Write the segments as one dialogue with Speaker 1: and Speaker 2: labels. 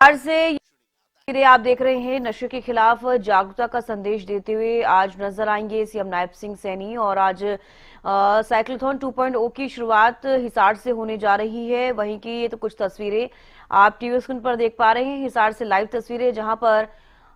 Speaker 1: आज से आप देख रहे हैं नशे के खिलाफ जागरूकता का संदेश देते हुए आज नजर आएंगे सीएम नायब सिंह सैनी। और आज साइक्लोथॉन 2.0 की शुरुआत हिसार से होने जा रही है। वहीं की ये तो कुछ तस्वीरें आप टीवी स्क्रीन पर देख पा रहे हैं, हिसार से लाइव तस्वीरें, जहां पर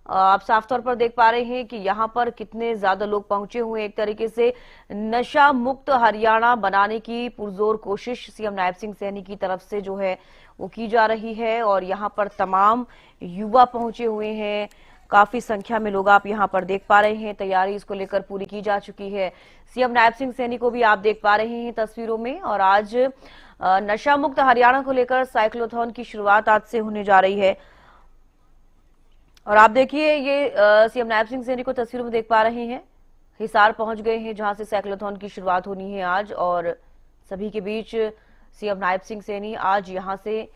Speaker 1: आप साफ तौर पर देख पा रहे हैं कि यहां पर कितने ज्यादा लोग पहुंचे हुए हैं। एक तरीके से नशा मुक्त हरियाणा बनाने की पुरजोर कोशिश सीएम नायब सिंह सैनी की तरफ से जो है वो की जा रही है। और यहां पर तमाम युवा पहुंचे हुए हैं, काफी संख्या में लोग आप यहां पर देख पा रहे हैं। तैयारी इसको लेकर पूरी की जा चुकी है। सीएम नायब सिंह सैनी को भी आप देख पा रहे हैं तस्वीरों में। और आज नशा मुक्त हरियाणा को लेकर साइक्लोथॉन की शुरुआत आज से होने जा रही है। और आप देखिए ये सीएम नायब सिंह सैनी को तस्वीरों में देख पा रहे हैं, हिसार पहुंच गए हैं जहां से साइक्लोथॉन की शुरुआत होनी है आज। और सभी के बीच सीएम नायब सिंह सैनी आज यहां से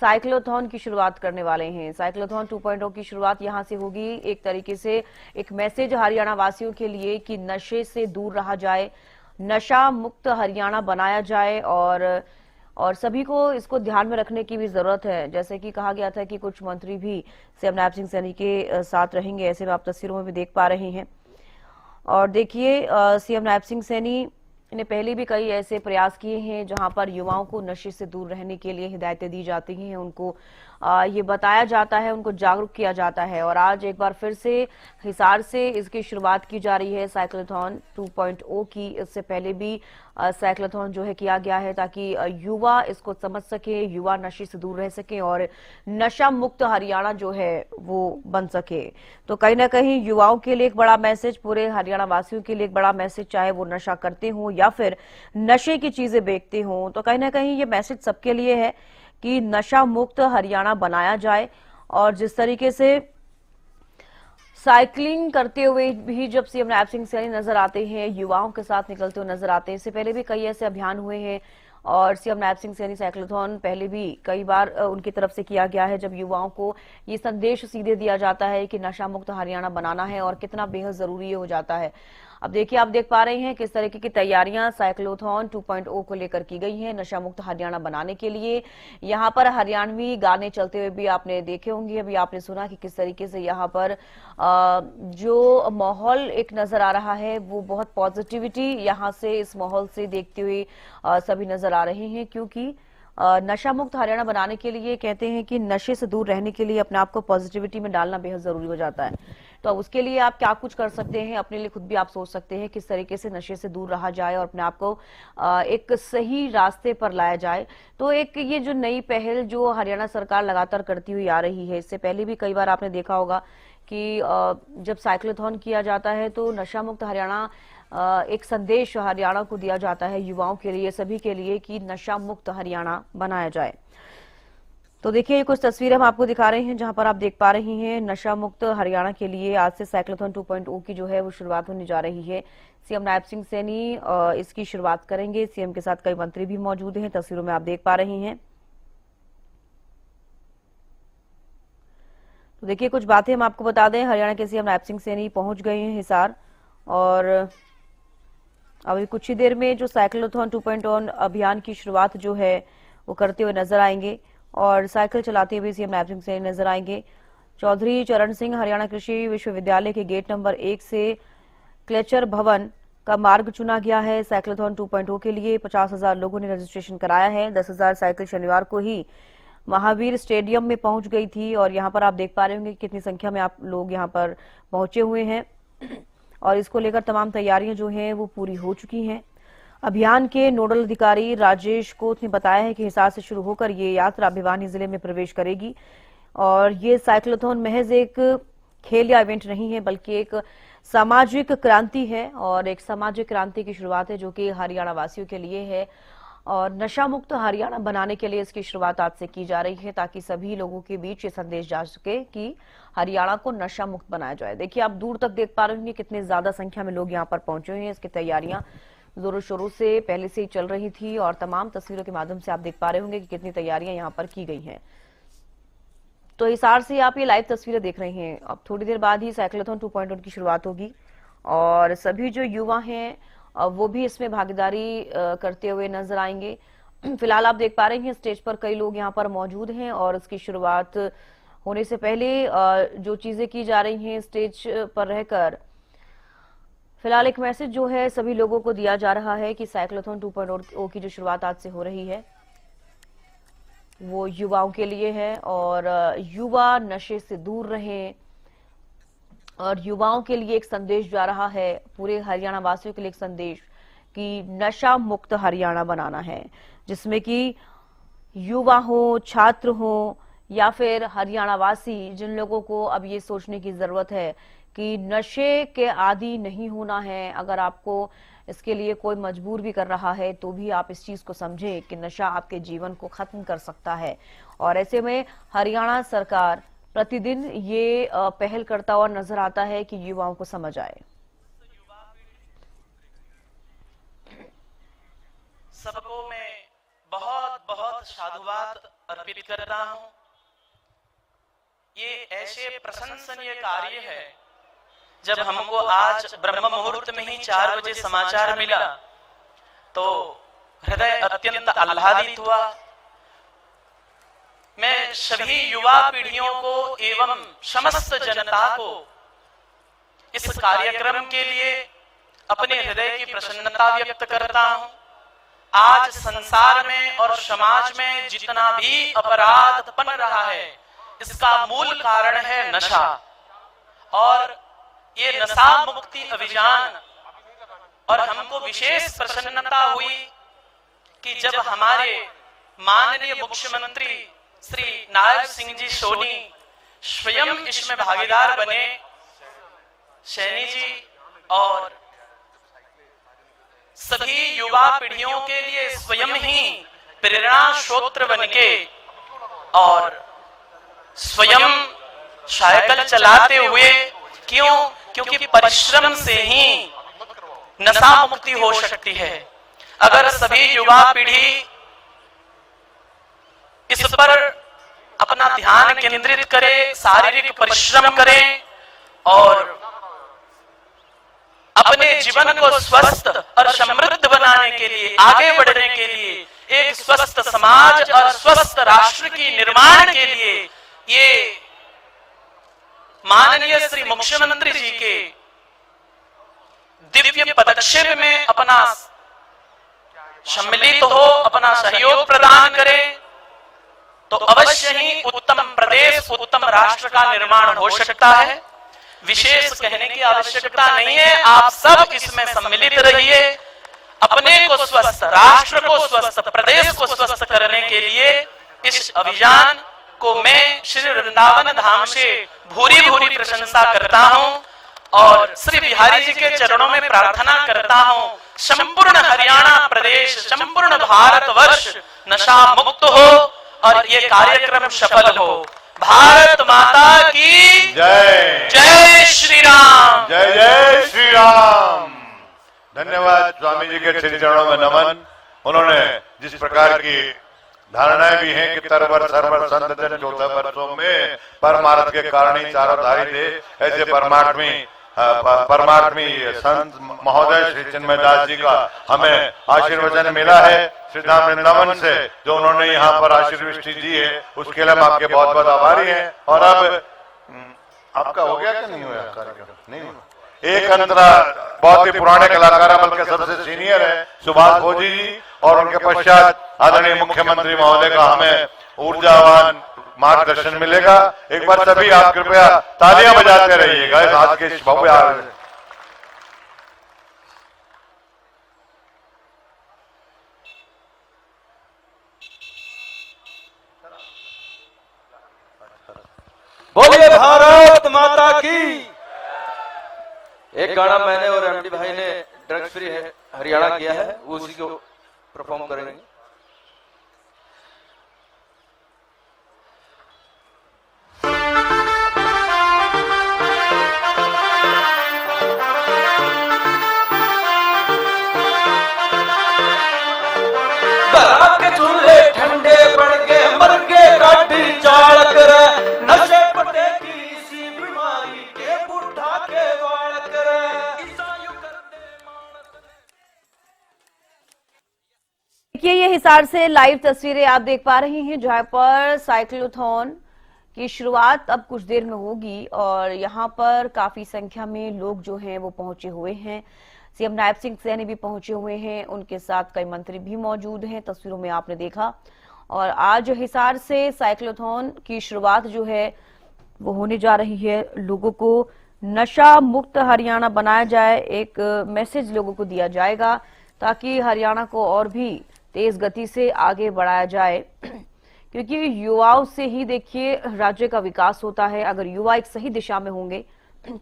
Speaker 1: साइक्लोथॉन की शुरुआत करने वाले हैं। साइक्लोथॉन 2.0 की शुरुआत यहां से होगी। एक तरीके से एक मैसेज हरियाणा वासियों के लिए कि नशे से दूर रहा जाए, नशा मुक्त हरियाणा बनाया जाए। और सभी को इसको ध्यान में रखने की भी जरूरत है। जैसे कि कहा गया था कि कुछ मंत्री भी सीएम नायब सिंह सैनी के साथ रहेंगे, ऐसे में आप तस्वीरों में भी देख पा रहे हैं। और देखिए सीएम नायब सिंह सैनी ने पहले भी कई ऐसे प्रयास किए हैं जहां पर युवाओं को नशे से दूर रहने के लिए हिदायतें दी जाती हैं, उनको ये बताया जाता है, उनको जागरूक किया जाता है। और आज एक बार फिर से हिसार से इसकी शुरुआत की जा रही है साइक्लोथॉन 2.0 की। इससे पहले भी साइक्लोथॉन जो है किया गया है ताकि युवा इसको समझ सके, युवा नशे से दूर रह सके और नशा मुक्त हरियाणा जो है वो बन सके। तो कहीं ना कहीं युवाओं के लिए एक बड़ा मैसेज, पूरे हरियाणा वासियों के लिए एक बड़ा मैसेज, चाहे वो नशा करते हों या फिर नशे की चीजें बेचते हों, तो कहीं ना कहीं ये मैसेज सबके लिए है कि नशा मुक्त हरियाणा बनाया जाए। और जिस तरीके से साइकिलिंग करते हुए भी जब सीएम नायब सिंह सैनी नजर आते हैं, युवाओं के साथ निकलते हुए नजर आते हैं, इससे पहले भी कई ऐसे अभियान हुए हैं। और सीएम नायब सिंह सैनी साइक्लोथॉन पहले भी कई बार उनकी तरफ से किया गया है, जब युवाओं को ये संदेश सीधे दिया जाता है कि नशा मुक्त हरियाणा बनाना है और कितना बेहद जरूरी हो जाता है। अब देखिए, आप देख पा रहे हैं किस तरीके की तैयारियां साइक्लोथॉन 2.0 को लेकर की गई हैं नशा मुक्त हरियाणा बनाने के लिए। यहां पर हरियाणवी गाने चलते हुए भी आपने देखे होंगे, अभी आपने सुना कि किस तरीके से यहां पर जो माहौल एक नजर आ रहा है वो बहुत पॉजिटिविटी यहां से, इस माहौल से देखते हुए सभी नजर आ रहे हैं। क्योंकि नशा मुक्त हरियाणा बनाने के लिए कहते हैं कि नशे से दूर रहने के लिए अपने आप को पॉजिटिविटी में डालना बेहद जरूरी हो जाता है। तो अब उसके लिए आप क्या कुछ कर सकते हैं, अपने लिए खुद भी आप सोच सकते हैं किस तरीके से नशे से दूर रहा जाए और अपने आप को एक सही रास्ते पर लाया जाए। तो एक ये जो नई पहल जो हरियाणा सरकार लगातार करती हुई आ रही है, इससे पहले भी कई बार आपने देखा होगा कि जब साइक्लोथॉन किया जाता है तो नशा मुक्त हरियाणा एक संदेश हरियाणा को दिया जाता है, युवाओं के लिए, सभी के लिए, कि नशा मुक्त हरियाणा बनाया जाए। तो देखिए ये कुछ तस्वीरें हम आपको दिखा रहे हैं जहां पर आप देख पा रही हैं नशा मुक्त हरियाणा के लिए आज से साइक्लोथॉन 2.0 की जो है वो शुरुआत होने जा रही है। सीएम नायब सिंह सैनी इसकी शुरुआत करेंगे। सीएम के साथ कई मंत्री भी मौजूद हैं, तस्वीरों में आप देख पा रही हैं। तो देखिए कुछ बातें हम आपको बता दें, हरियाणा के सीएम नायब सिंह सैनी पहुंच गए हैं हिसार। और अभी कुछ ही देर में जो साइक्लोथॉन 2.0 अभियान की शुरुआत जो है वो करते हुए नजर आएंगे और साइकिल चलाते हुए सीएम नायब सिंह सैनी नजर आएंगे। चौधरी चरण सिंह हरियाणा कृषि विश्वविद्यालय के गेट नंबर 1 से क्लेचर भवन का मार्ग चुना गया है साइक्लोथॉन 2.0 के लिए। 50,000 लोगों ने रजिस्ट्रेशन कराया है। 10,000 साइकिल शनिवार को ही महावीर स्टेडियम में पहुंच गई थी। और यहाँ पर आप देख पा रहे होंगे कितनी संख्या में आप लोग यहाँ पर पहुंचे हुए हैं और इसको लेकर तमाम तैयारियां जो हैं वो पूरी हो चुकी हैं। अभियान के नोडल अधिकारी राजेश कोत ने बताया है कि हिसार से शुरू होकर ये यात्रा भिवानी जिले में प्रवेश करेगी। और ये साइक्लोथॉन महज एक खेल या इवेंट नहीं है, बल्कि एक सामाजिक क्रांति है और एक सामाजिक क्रांति की शुरुआत है जो कि हरियाणा वासियों के लिए है। और नशा मुक्त हरियाणा बनाने के लिए इसकी शुरुआत आज से की जा रही है ताकि सभी लोगों के बीच ये संदेश जा सके कि हरियाणा को नशा मुक्त बनाया जाए। देखिए आप दूर तक देख पा रहे होंगे कितने ज्यादा संख्या में लोग यहाँ पर पहुंचे हुए हैं। इसकी तैयारियां जोरों शोरों से पहले से ही चल रही थी और तमाम तस्वीरों के माध्यम से आप देख पा रहे होंगे कि कितनी तैयारियां यहाँ पर की गई हैं। तो हिसार से आप ये लाइव तस्वीरें देख रहे हैं। अब थोड़ी देर बाद ही साइक्लोथॉन 2.0 की शुरुआत होगी और सभी जो युवा हैं वो भी इसमें भागीदारी करते हुए नजर आएंगे। फिलहाल आप देख पा रहे हैं स्टेज पर कई लोग यहाँ पर मौजूद हैं और इसकी शुरुआत होने से पहले जो चीजें की जा रही हैं स्टेज पर रहकर, फिलहाल एक मैसेज जो है सभी लोगों को दिया जा रहा है कि साइक्लोथॉन 2.0 की जो शुरुआत आज से हो रही है वो युवाओं के लिए है और युवा नशे से दूर रहें और युवाओं के लिए एक संदेश जा रहा है, पूरे हरियाणा वासियों के लिए एक संदेश कि नशा मुक्त हरियाणा बनाना है, जिसमें कि युवा हो, छात्र हो या फिर हरियाणा वासी, जिन लोगों को अब ये सोचने की जरूरत है कि नशे के आदी नहीं होना है। अगर आपको इसके लिए कोई मजबूर भी कर रहा है तो भी आप इस चीज को समझें कि नशा आपके जीवन को खत्म कर सकता है। और ऐसे में हरियाणा सरकार प्रतिदिन ये पहल करता हुआ नजर आता है कि युवाओं को समझ आए।
Speaker 2: सबको मैं बहुत बहुत साधुवाद अर्पित करता हूं। ये ऐसे प्रशंसनीय कार्य है, जब हमको आज ब्रह्म मुहूर्त में ही 4 बजे समाचार मिला तो हृदय अत्यंत आह्लादित हुआ। मैं सभी युवा पीढ़ियों को एवं समस्त जनता को इस कार्यक्रम के लिए अपने हृदय की प्रसन्नता व्यक्त करता हूं। आज संसार में और समाज में जितना भी अपराध पन रहा है, इसका मूल कारण है नशा। और ये नशा मुक्ति अभियान, और हमको विशेष प्रसन्नता हुई कि जब हमारे माननीय मुख्यमंत्री श्री नायब सिंह जी सोनी स्वयं इसमें भागीदार बने, सैनी जी और सभी युवा पीढ़ियों के लिए स्वयं ही प्रेरणा स्रोत बनके और स्वयं साइकिल चलाते हुए, क्योंकि परिश्रम से ही नशा मुक्ति हो सकती है। अगर सभी युवा पीढ़ी इस पर अपना ध्यान केंद्रित करे, शारीरिक परिश्रम करे और अपने जीवन को स्वस्थ और समृद्ध बनाने के लिए, आगे बढ़ने के लिए, एक स्वस्थ समाज और स्वस्थ राष्ट्र की निर्माण के लिए ये माननीय श्री मुख्यमंत्री जी के दिव्य पदक्षेप में अपना सम्मिलित हो, अपना सहयोग प्रदान करे, तो अवश्य ही उत्तम प्रदेश, उत्तम राष्ट्र का निर्माण हो सकता है। विशेष कहने की आवश्यकता नहीं है, आप सब इसमें सम्मिलित रहिए। अपने को स्वस्थ, राष्ट्र को स्वस्थ, प्रदेश को स्वस्थ करने के लिए इस अभियान को मैं श्री वृंदावन धाम से भूरी भूरी प्रशंसा करता हूं और श्री बिहारी जी के चरणों में प्रार्थना करता हूं, संपूर्ण हरियाणा प्रदेश, संपूर्ण भारतवर्ष नशा मुक्त हो और ये कार्यक्रम सफल हो। भारत माता की
Speaker 3: जय।
Speaker 2: जय श्री राम।
Speaker 3: जय जय श्री राम। धन्यवाद स्वामी जी के श्री चरणों में नमन। उन्होंने जिस प्रकार की धारणाएं भी हैं कि तरवर सरवर संत जन 14 वर्षों में परमार्थ के कारण ही चारों धारी थे, ऐसे परमात्मी संत महोदय श्री चिन्मय दास जी का हमें आशीर्वचन मिला है श्री धाम वृंदावन से, जो उन्होंने यहाँ पर आशीर्वृष्टि दी है, उसके लिए हम आपके बहुत बहुत आभारी हैं। और अब आपका हो गया क्या नहीं हुआ कार्यक्रम? नहीं हुआ। एक अंतरा बहुत ही पुराने कलाकार, बल्कि सबसे सीनियर है सुभाष भोजी जी, और उनके पश्चात आदरणीय मुख्यमंत्री महोदय का हमें ऊर्जावान मार्गदर्शन मिलेगा। एक बार सभी आप कृपया तालियां बजाते रहिएगा इस आज के भव्य आयोजन।
Speaker 4: बोलिए भारत माता की। एक गाना मैंने और एमडी भाई ने ड्रग्स फ्री हरियाणा किया है, वो उसी को परफॉर्म करेंगे। चूल्हे ठंडे पड़ के मर के काटी चाल करे, नशे पटे की इसी बीमारी के बुढ़ा के वाल करे।
Speaker 1: देखिए, ये हिसार से लाइव तस्वीरें आप देख पा रही हैं, जहां पर साइक्लोथॉन की शुरुआत अब कुछ देर में होगी और यहाँ पर काफी संख्या में लोग जो हैं वो पहुंचे हुए हैं। सीएम नायब सिंह सैनी भी पहुंचे हुए हैं, उनके साथ कई मंत्री भी मौजूद हैं, तस्वीरों में आपने देखा। और आज हिसार से साइक्लोथॉन की शुरुआत जो है वो होने जा रही है। लोगों को नशा मुक्त हरियाणा बनाया जाए, एक मैसेज लोगों को दिया जाएगा ताकि हरियाणा को और भी तेज गति से आगे बढ़ाया जाए, क्योंकि युवाओं से ही देखिए राज्य का विकास होता है। अगर युवा एक सही दिशा में होंगे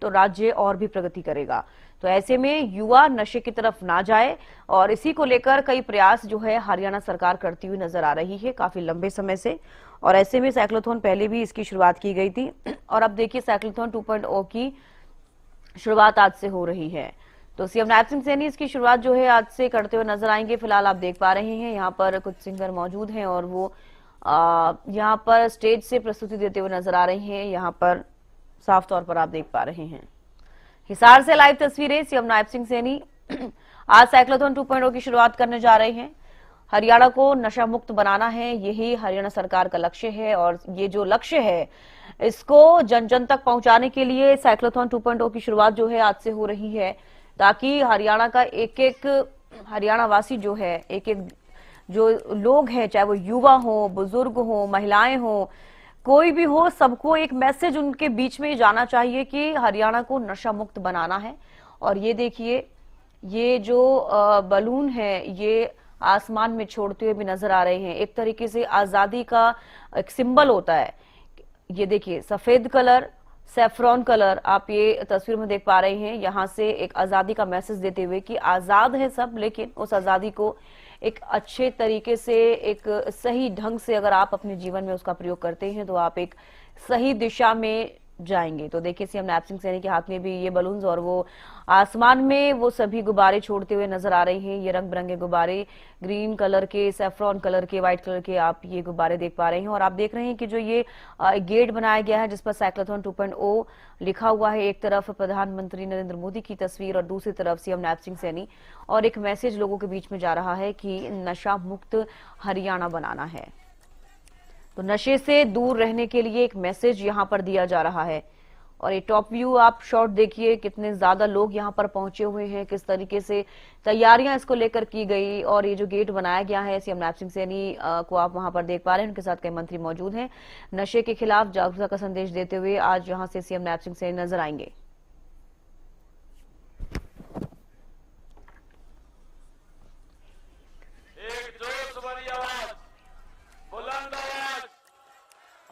Speaker 1: तो राज्य और भी प्रगति करेगा। तो ऐसे में युवा नशे की तरफ ना जाए और इसी को लेकर कई प्रयास जो है हरियाणा सरकार करती हुई नजर आ रही है काफी लंबे समय से। और ऐसे में साइक्लोथॉन पहले भी इसकी शुरुआत की गई थी और अब देखिए साइक्लोथॉन 2.0 की शुरुआत आज से हो रही है। तो सीएम नायब सिंह सैनी इसकी शुरुआत जो है आज से करते हुए नजर आएंगे। फिलहाल आप देख पा रहे हैं यहाँ पर कुछ सिंगर मौजूद हैं और वो यहाँ पर स्टेज से प्रस्तुति देते हुए नजर आ रहे हैं। यहाँ पर साफ तौर पर आप देख पा रहे हैं हिसार से लाइव तस्वीरें। सीएम नायब सिंह सैनी आज साइक्लोथॉन 2.0 की शुरुआत करने जा रहे हैं। हरियाणा को नशा मुक्त बनाना है, यही हरियाणा सरकार का लक्ष्य है और ये जो लक्ष्य है इसको जन जन तक पहुंचाने के लिए साइक्लोथॉन 2.0 की शुरुआत जो है आज से हो रही है, ताकि हरियाणा का एक एक हरियाणा वासी जो है, एक एक जो लोग हैं, चाहे वो युवा हो, बुजुर्ग हो, महिलाएं हो, कोई भी हो, सबको एक मैसेज उनके बीच में जाना चाहिए कि हरियाणा को नशा मुक्त बनाना है। और ये देखिए ये जो बलून है ये आसमान में छोड़ते हुए भी नजर आ रहे हैं। एक तरीके से आजादी का एक सिंबल होता है। ये देखिए सफेद कलर, सैफ्रॉन कलर आप ये तस्वीर में देख पा रहे हैं। यहाँ से एक आजादी का मैसेज देते हुए कि आजाद है सब, लेकिन उस आजादी को एक अच्छे तरीके से, एक सही ढंग से अगर आप अपने जीवन में उसका प्रयोग करते हैं तो आप एक सही दिशा में जाएंगे। तो देखिए सीएम नायब सिंह सैनी के हाथ में भी ये बलून्स और वो आसमान में वो सभी गुब्बारे छोड़ते हुए नजर आ रहे हैं। ये रंग बिरंगे गुब्बारे, ग्रीन कलर के, सैफ्रॉन कलर के, व्हाइट कलर के आप ये गुब्बारे देख पा रहे हैं। और आप देख रहे हैं कि जो ये गेट बनाया गया है जिस पर साइक्लोथॉन 2.0 लिखा हुआ है, एक तरफ प्रधानमंत्री नरेंद्र मोदी की तस्वीर और दूसरी तरफ सीएम नायब सिंह सैनी, और एक मैसेज लोगों के बीच में जा रहा है कि नशा मुक्त हरियाणा बनाना है। तो नशे से दूर रहने के लिए एक मैसेज यहाँ पर दिया जा रहा है। और ये टॉप व्यू आप शॉट देखिए, कितने ज्यादा लोग यहाँ पर पहुंचे हुए हैं, किस तरीके से तैयारियां इसको लेकर की गई। और ये जो गेट बनाया गया है सीएम नायब सिंह सैनी को आप वहां पर देख पा रहे हैं, उनके साथ कई मंत्री मौजूद हैं। नशे के खिलाफ जागरूकता का संदेश देते हुए आज यहाँ से सीएम नायब सिंह सैनी नजर आएंगे।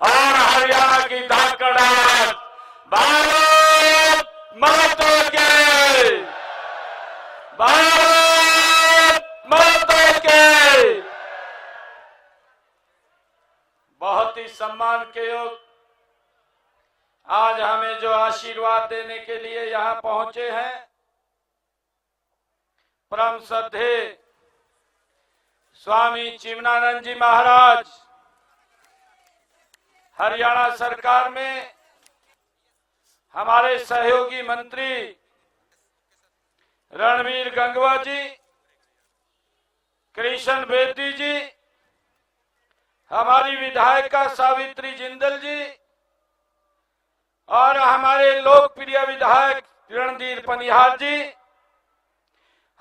Speaker 4: और हरियाणा की धाकड़ भारत माता के, भारत माता के। बहुत ही सम्मान के योग आज हमें जो आशीर्वाद देने के लिए यहाँ पहुंचे हैं, परम श्रद्धेय स्वामी चिमनानंद जी महाराज, हरियाणा सरकार में हमारे सहयोगी मंत्री रणवीर गंगवा जी, कृष्ण बेदी जी, हमारी विधायिका सावित्री जिंदल जी और हमारे लोकप्रिय विधायक रणधीर पनिहार जी,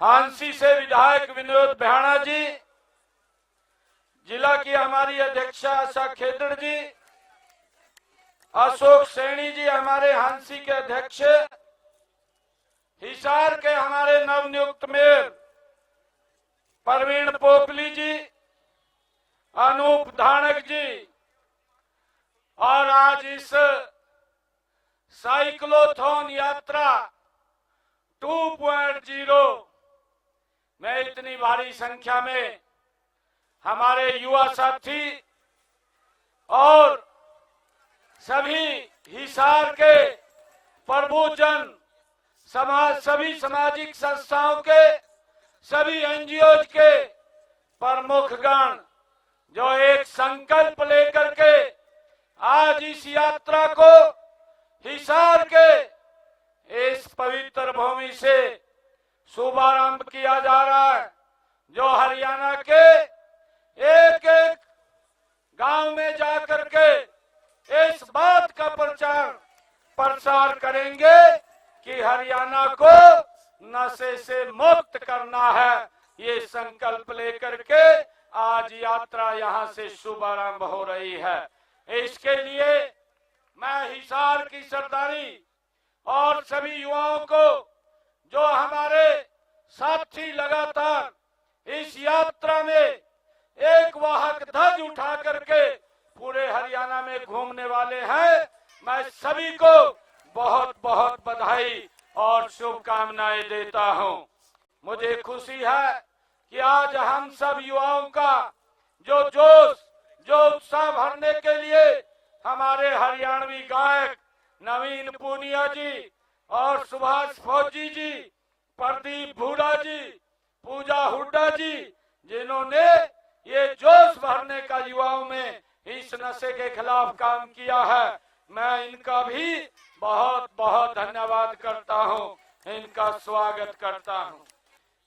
Speaker 4: हांसी से विधायक विनोद बेहाना जी, जिला की हमारी अध्यक्षा आशा खेदड़ जी, अशोक सैनी जी हमारे हांसी के अध्यक्ष, हिसार के हमारे नवनियुक्त मेयर प्रवीण पोपली जी, अनूप धानक जी, और आज इस साइक्लोथॉन यात्रा 2.0 में इतनी भारी संख्या में हमारे युवा साथी और सभी हिसार के प्रभुजन समाज, सभी सामाजिक संस्थाओं के, सभी एनजीओ के प्रमुख गण जो एक संकल्प लेकर के आज इस यात्रा को हिसार के इस पवित्र भूमि से शुभारंभ किया जा रहा है, जो हरियाणा के एक एक गांव में जाकर के इस
Speaker 5: विचार करेंगे कि हरियाणा को नशे से मुक्त करना है। ये संकल्प लेकर के आज यात्रा यहाँ से शुभारंभ हो रही है। इसके लिए मैं हिसार की सरदारी और सभी युवाओं को, जो हमारे साथी लगातार इस यात्रा में एक वाहक ध्वज उठा करके पूरे हरियाणा में घूमने वाले हैं, मैं सभी को बहुत बहुत बधाई और शुभकामनाएं देता हूं। मुझे खुशी है कि आज हम सब युवाओं का जो जोश, जो उत्साह भरने के लिए हमारे हरियाणवी गायक नवीन पूनिया जी और सुभाष फौजी जी, प्रदीप भूड़ा जी, पूजा हुड्डा जी, जिन्होंने ये जोश भरने का युवाओं में इस नशे के खिलाफ काम किया है, मैं इनका भी बहुत बहुत धन्यवाद करता हूं, इनका स्वागत करता हूं।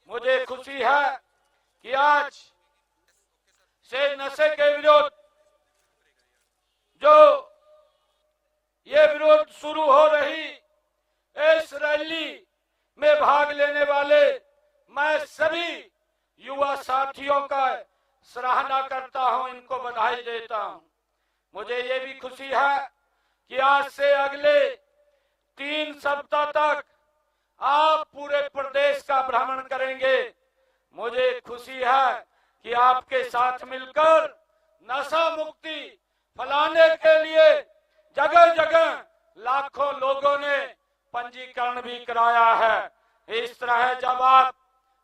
Speaker 5: मुझे खुशी है कि आज से नशे के विरोध जो ये विरोध शुरू हो रही, इस रैली में भाग लेने वाले मैं सभी युवा साथियों का सराहना करता हूं, इनको बधाई देता हूं। मुझे ये भी खुशी है कि आज से अगले 3 सप्ताह तक आप पूरे प्रदेश का भ्रमण करेंगे। मुझे खुशी है कि आपके साथ मिलकर नशा मुक्ति फैलाने के लिए जगह जगह लाखों लोगों ने पंजीकरण भी कराया है। इस तरह जब आप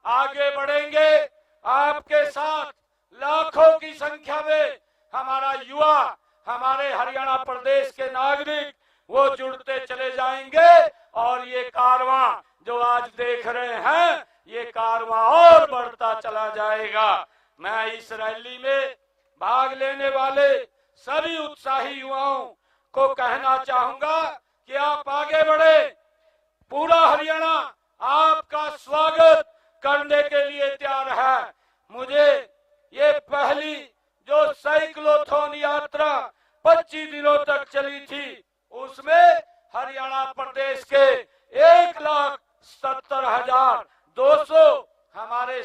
Speaker 5: आगे बढ़ेंगे, आपके साथ लाखों की संख्या में हमारा युवा, हमारे हरियाणा प्रदेश के नागरिक वो जुड़ते चले जाएंगे और ये कारवां जो आज देख रहे हैं, ये कारवां और बढ़ता चला जाएगा। मैं इस रैली में भाग लेने वाले सभी उत्साही युवाओं को कहना चाहूंगा कि आप आगे बढ़े। पूरा हरियाणा आपका स्वागत करने के लिए तैयार है। मुझे ये पहली जो साइक्लोथॉन यात्रा 25 दिनों तक चली थी, उसमें हरियाणा प्रदेश के 1,77,200 हमारे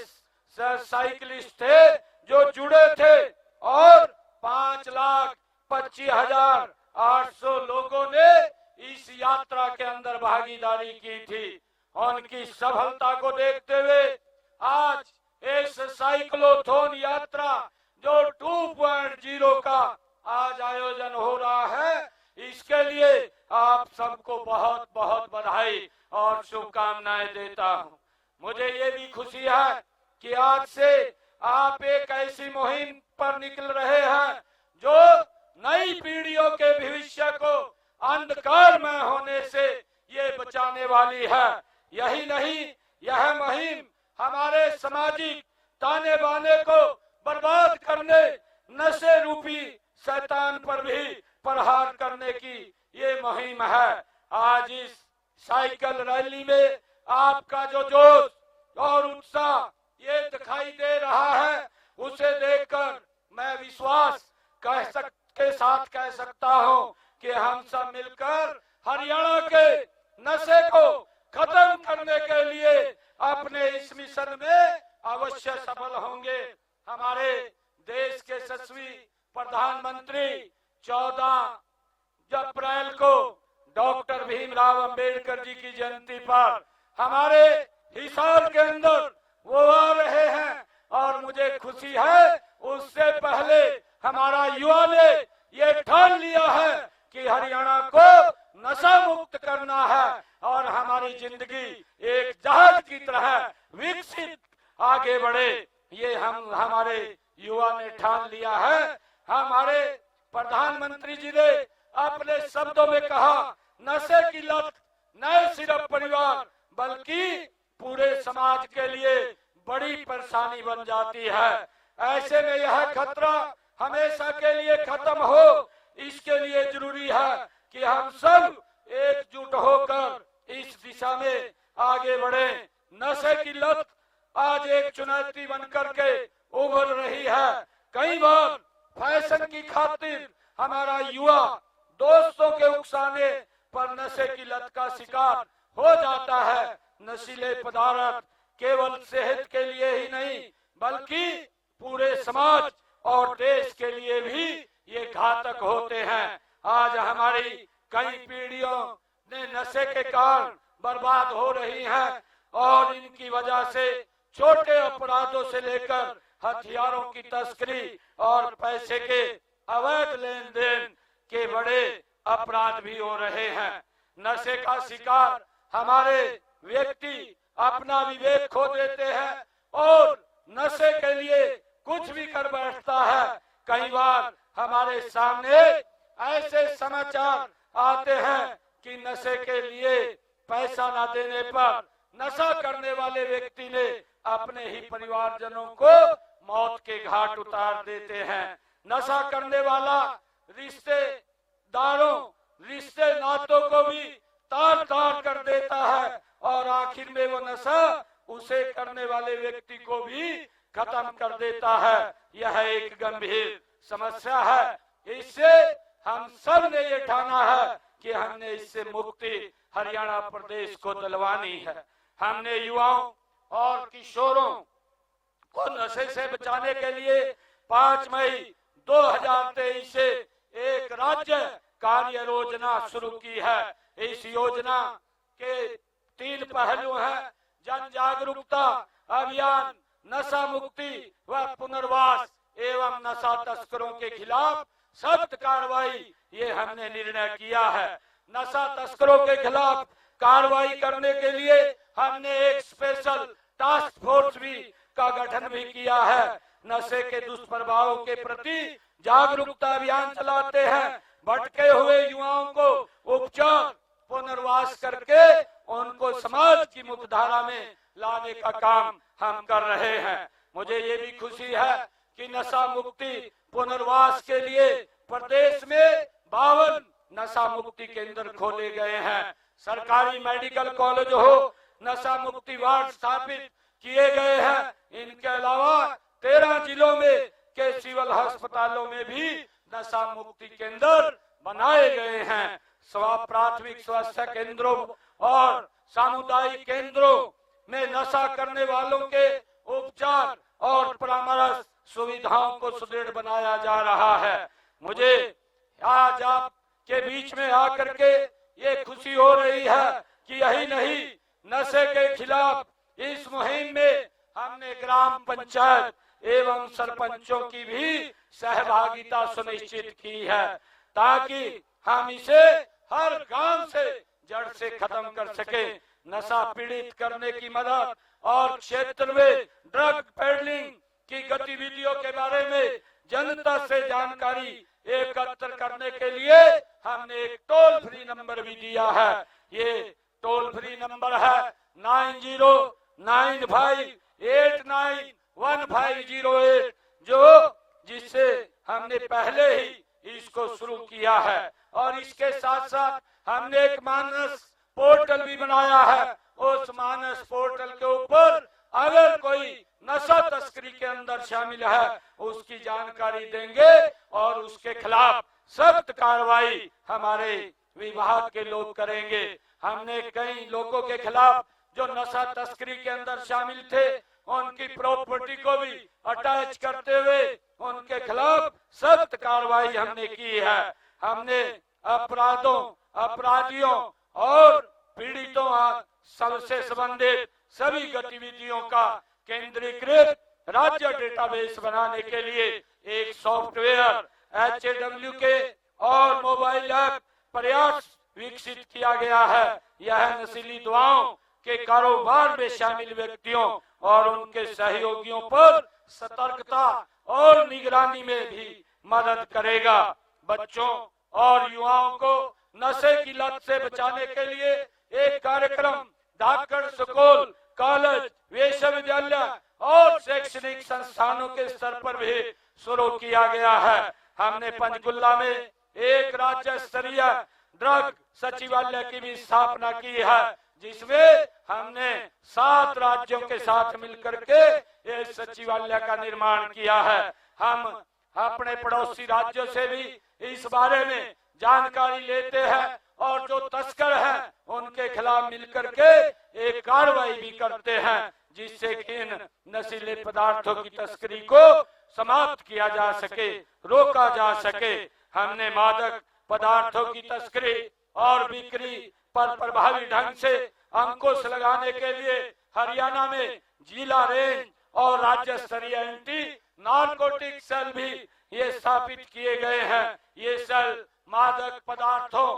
Speaker 5: साइकिलिस्ट थे जो जुड़े थे और 5,25,800 लोगों ने इस यात्रा के अंदर भागीदारी की थी। उनकी सफलता को देखते हुए आज इस साइक्लोथॉन यात्रा जो 2.0 का आज आयोजन हो रहा है, इसके लिए आप सबको बहुत बहुत बधाई और शुभकामनाएं देता हूं। मुझे ये भी खुशी है कि आज से आप एक ऐसी मुहिम पर निकल रहे हैं जो नई पीढ़ियों के भविष्य को अंधकारमय होने से ये बचाने वाली है। यही नहीं, यह मुहिम हमारे सामाजिक ताने बाने को बर्बाद करने, नशे रूपी शैतान पर भी प्रहार करने की ये मुहिम है। आज इस साइकिल रैली में आपका जो जोश और उत्साह ये दिखाई दे रहा है, उसे देखकर मैं विश्वास के साथ कह सकता हूं कि हम सब मिलकर हरियाणा के नशे को खत्म करने के लिए अपने इस मिशन में अवश्य सफल होंगे। हमारे देश के यशस्वी प्रधानमंत्री 14 अप्रैल को डॉक्टर भीमराव अंबेडकर जी की जयंती पर हमारे हिसार के अंदर वो आ रहे हैं और मुझे खुशी है उससे पहले हमारा युवा ने ये ठान लिया है कि हरियाणा को नशा मुक्त करना है और हमारी जिंदगी एक जहाज की तरह विकसित आगे बढ़े। ये हमारे युवा ने ठान लिया है। हमारे प्रधानमंत्री जी ने अपने शब्दों में कहा, नशे की लत न सिर्फ परिवार बल्कि पूरे समाज के लिए बड़ी परेशानी बन जाती है। ऐसे में यह खतरा हमेशा के लिए खत्म हो, इसके लिए जरूरी है कि हम सब एकजुट होकर इस दिशा में आगे बढ़े। नशे की लत आज एक चुनौती बनकर के उभर रही है। कई बार फैशन की खातिर हमारा युवा दोस्तों के उकसाने, पर नशे की लत का शिकार हो जाता है। नशीले पदार्थ केवल सेहत के लिए ही नहीं बल्कि पूरे समाज और देश के लिए भी ये घातक होते हैं। आज हमारी कई पीढ़ियों ने नशे के कारण बर्बाद हो रही हैं और इनकी वजह से छोटे अपराधों से लेकर हथियारों की तस्करी और पैसे के अवैध लेन देन के बड़े अपराध भी हो रहे हैं। नशे का शिकार हमारे व्यक्ति अपना विवेक खो देते हैं और नशे के लिए कुछ भी कर बैठता है। कई बार हमारे सामने ऐसे समाचार आते हैं कि नशे के लिए पैसा न देने पर नशा करने वाले व्यक्ति ने अपने ही परिवारजनों को मौत के घाट उतार देते हैं। नशा करने वाला रिश्ते नातों को भी तार तार कर देता है और आखिर में वो नशा उसे करने वाले व्यक्ति को भी खत्म कर देता है। यह एक गंभीर समस्या है। इससे हम सब ने ये ठाना है कि हमने इससे मुक्ति हरियाणा प्रदेश को दिलवानी है। हमने युवाओं और किशोरों को नशे से बचाने के लिए 5 मई 2023 से एक राज्य कार्य योजना शुरू की है। इस योजना के 3 पहलू हैं: जन जागरूकता अभियान, नशा मुक्ति व पुनर्वास एवं नशा तस्करों के खिलाफ सख्त कार्रवाई। ये हमने निर्णय किया है। नशा तस्करों के खिलाफ कार्रवाई करने के लिए हमने एक स्पेशल टास्क फोर्स का गठन भी किया है। नशे के दुष्प्रभावों के प्रति जागरूकता अभियान चलाते हैं। भटके हुए युवाओं को उपचार पुनर्वास करके उनको समाज की मुख्यधारा में लाने का काम हम कर रहे हैं। मुझे ये भी खुशी है कि नशा मुक्ति पुनर्वास के लिए प्रदेश में 52 नशा मुक्ति केंद्र खोले गए हैं। सरकारी मेडिकल कॉलेज हो, नशा मुक्ति वार्ड स्थापित किए गए हैं। इनके अलावा 13 जिलों में के सिविल अस्पतालों में भी नशा मुक्ति केंद्र बनाए गए हैं। प्राथमिक स्वास्थ्य केंद्रों और सामुदायिक केंद्रों में नशा करने वालों के उपचार और परामर्श सुविधाओं को सुदृढ़ बनाया जा रहा है। मुझे आज आपके बीच में आकर के ये खुशी हो रही है कि यही नहीं, नशे के खिलाफ इस मुहिम में हमने ग्राम पंचायत एवं सरपंचों की भी सहभागिता सुनिश्चित की है ताकि हम इसे हर गांव से जड़ से खत्म कर सके। नशा पीड़ित करने की मदद और क्षेत्र में ड्रग पेडलिंग की गतिविधियों के बारे में जनता से जानकारी एकत्र करने के लिए हमने एक टोल फ्री नंबर भी दिया है। ये टोल फ्री नंबर है 9095891508 जिससे हमने पहले ही इसको शुरू किया है। और इसके साथ साथ हमने एक मानस पोर्टल भी बनाया है। उस मानस पोर्टल के ऊपर अगर कोई नशा तस्करी के अंदर शामिल है उसकी जानकारी देंगे और उसके खिलाफ सख्त कार्रवाई हमारे विभाग के लोग करेंगे। हमने कई लोगों के खिलाफ जो नशा तस्करी के अंदर शामिल थे उनकी प्रॉपर्टी को भी अटैच करते हुए उनके खिलाफ सख्त कार्रवाई हमने की है। हमने अपराधियों और पीड़ितों से संबंधित सभी गतिविधियों का केंद्रीकृत राज्य डेटाबेस बनाने के लिए एक सॉफ्टवेयर HAWK और मोबाइल ऐप प्रयास विकसित किया गया है। यह नशीली दवाओं के कारोबार में शामिल व्यक्तियों और उनके सहयोगियों पर सतर्कता और निगरानी में भी मदद करेगा। बच्चों और युवाओं को नशे की लत से बचाने के लिए एक कार्यक्रम डाकघर, स्कूल, कॉलेज, विश्वविद्यालय और शैक्षणिक संस्थानों के स्तर पर भी शुरू किया गया है। हमने पंचकुला में एक राज्य स्तरीय ड्रग सचिवालय की भी स्थापना की है जिसमें हमने 7 राज्यों के साथ मिलकर के एक सचिवालय का निर्माण किया है। हम अपने पड़ोसी राज्यों से भी इस बारे में जानकारी लेते हैं और जो तस्कर हैं उनके खिलाफ मिलकर के एक कार्रवाई भी करते हैं, जिससे कि इन नशीले पदार्थों की तस्करी को समाप्त किया जा सके, रोका जा सके। हमने मादक पदार्थों की तस्करी और बिक्री पर प्रभावी ढंग से अंकुश लगाने के लिए हरियाणा में जिला रेंज और राज्य स्तरीय एंटी नारकोटिक सेल भी ये स्थापित किए गए हैं। ये सेल मादक पदार्थों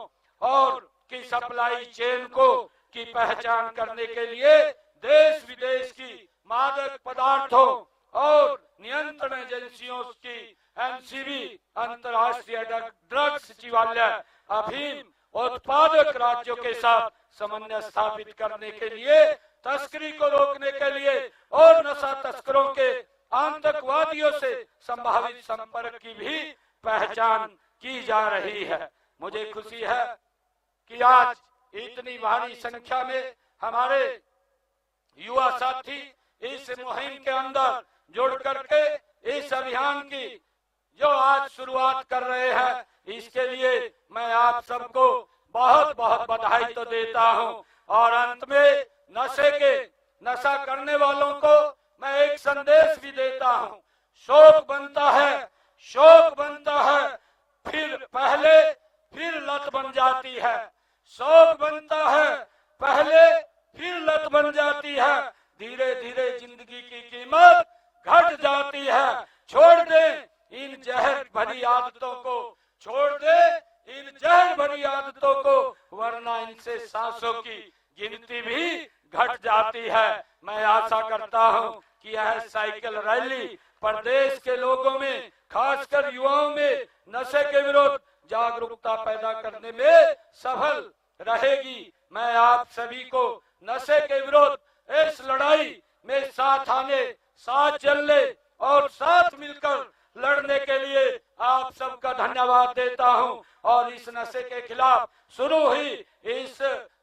Speaker 5: और की सप्लाई चेन को की पहचान करने के लिए देश विदेश की मादक पदार्थों और नियंत्रण एजेंसियों की एनसीबी अंतर्राष्ट्रीय ड्रग्स सचिवालय अफीम उत्पादक राज्यों के साथ समन्वय स्थापित करने के लिए, तस्करी को रोकने के लिए और नशा तस्करों के आतंकवादियों से संभावित संपर्क की भी पहचान की जा रही है। मुझे खुशी है कि आज इतनी भारी संख्या में हमारे युवा साथी इस मुहिम के अंदर जुड़ करके इस अभियान की जो आज शुरुआत कर रहे हैं, इसके लिए मैं आप सबको बहुत बहुत बधाई तो देता हूं। और अंत में नशा करने वालों को मैं एक संदेश भी देता हूं। शौक बनता है, फिर लत बन जाती है। शौक बनता है पहले, फिर लत बन जाती है। धीरे धीरे जिंदगी की कीमत घट जाती है। छोड़ दे इन जहर भरी आदतों को, छोड़ दे इन जहर भरी आदतों को, वरना इनसे सांसों की गिनती भी घट जाती है। मैं आशा करता हूं कि यह साइकिल रैली प्रदेश के लोगों में, खासकर युवाओं में नशे के विरुद्ध जागरूकता पैदा करने में सफल रहेगी। मैं आप सभी को नशे के विरुद्ध इस लड़ाई में साथ आने, साथ चलने और साथ मिलकर लड़ने के लिए आप सबका धन्यवाद देता हूं। और इस नशे के खिलाफ शुरू हुई इस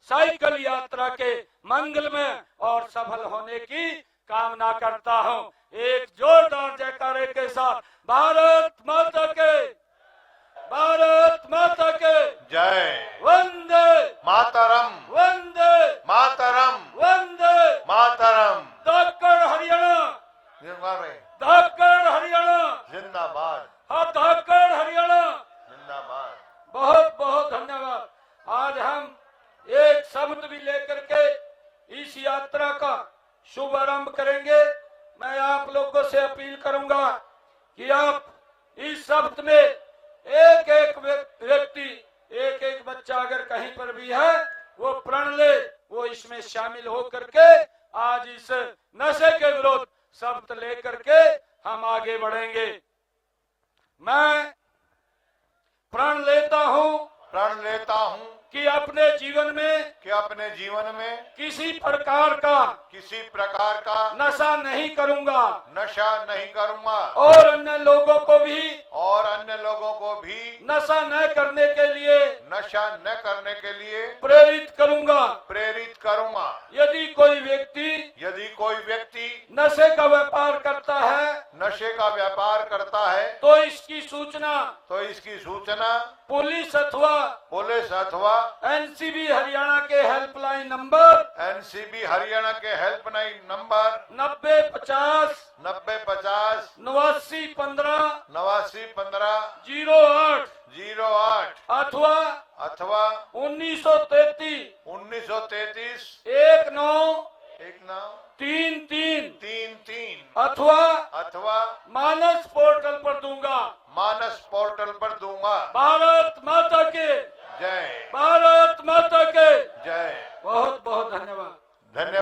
Speaker 5: साइकिल यात्रा के मंगलमय और सफल होने की कामना करता हूं। एक जोरदार जयकारे के साथ भारत माता के
Speaker 3: जय।
Speaker 5: वंदे
Speaker 3: मातरम,
Speaker 5: वंदे
Speaker 3: मातरम,
Speaker 5: वंदे
Speaker 3: मातरम।
Speaker 5: धाकड़ हरियाणा, धाकड़ हरियाणा
Speaker 3: जिंदाबाद,
Speaker 5: हाँ, धाकड़ हरियाणा
Speaker 3: जिंदाबाद।
Speaker 5: बहुत बहुत धन्यवाद। आज हम एक शब्द भी लेकर के इस यात्रा का शुभारंभ करेंगे। मैं आप लोगों से अपील करूंगा कि आप इस शब्द में एक एक व्यक्ति, एक एक बच्चा अगर कहीं पर भी है वो प्रण ले, वो इसमें शामिल हो करके आज इस नशे के विरुद्ध शब्द लेकर के हम आगे बढ़ेंगे। मैं प्रण लेता हूं कि अपने जीवन में किसी प्रकार का नशा नहीं करूंगा और अन्य लोगों को भी नशा न करने के लिए प्रेरित करूंगा। यदि कोई व्यक्ति नशे का व्यापार करता है तो इसकी सूचना पुलिस अथवा एनसीबी हरियाणा के हेल्पलाइन नंबर 9050 8915 08 अथवा 1933 1933 अथवा मानस पोर्टल पर दूंगा। भारत माता की